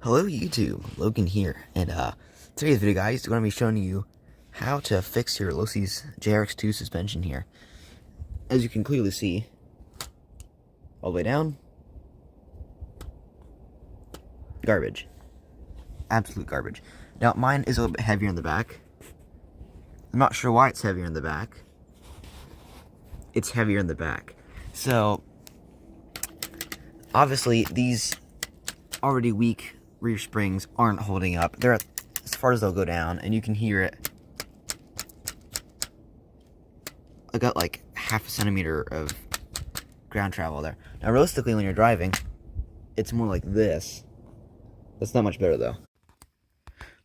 Hello YouTube, Logan here, and today's video guys, we're going to be showing you how to fix your Lossi's JRX2 suspension here. As you can clearly see, all the way down, garbage. Absolute garbage. Now mine is a little bit heavier in the back. I'm not sure why it's heavier in the back. It's heavier in the back. So, obviously these already weak rear springs aren't holding up. They're as far as they'll go down, and you can hear it. I got like half a centimeter of ground travel there. Now realistically, when you're driving, it's more like this. That's not much better though.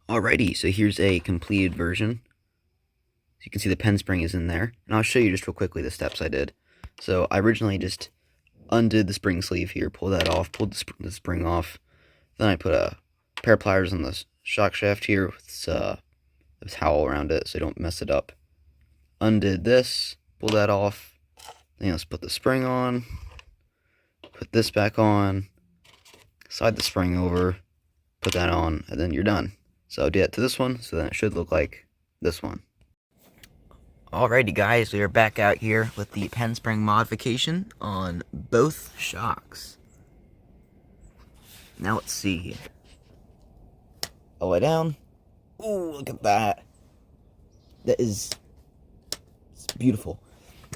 Alrighty, so here's a completed version. So you can see the pen spring is in there, and I'll show you just real quickly the steps I did. So I originally just undid the spring sleeve here, pulled that off, pulled the spring off. Then I put a pair of pliers on the shock shaft here with this towel around it so you don't mess it up. Undid this, pulled that off. Then let's put the spring on, put this back on, slide the spring over, put that on, and then you're done. So I'll do that to this one, so then it should look like this one. Alrighty guys, we are back out here with the pen spring modification on both shocks. Now let's see here. All the way down. Ooh, look at that. That is beautiful.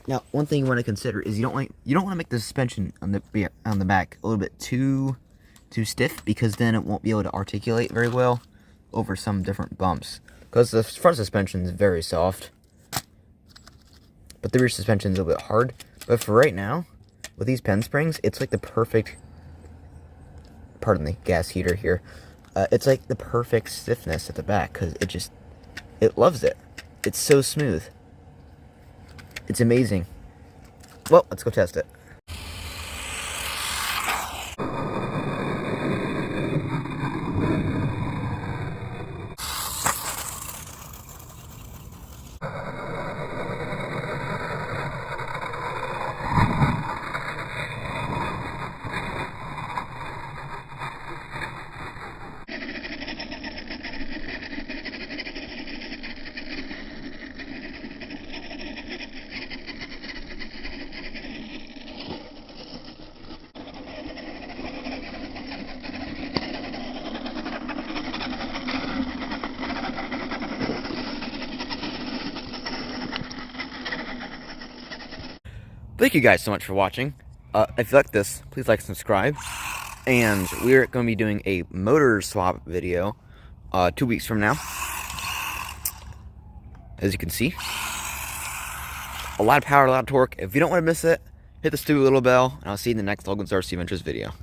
Now, one thing you want to consider is you don't want to make the suspension on the back a little bit too stiff, because then it won't be able to articulate very well over some different bumps. Because the front suspension is very soft, but the rear suspension is a little bit hard. But for right now, with these pen springs, it's like the perfect, pardon the gas heater here, it's like the perfect stiffness at the back, because it loves it. It's so smooth. It's amazing. Well, let's go test it. Thank you guys so much for watching. If you like this, please like and subscribe. And we're going to be doing a motor swap video 2 weeks from now. As you can see, a lot of power, a lot of torque. If you don't want to miss it, hit the stupid little bell, and I'll see you in the next Logan's RC Ventures video.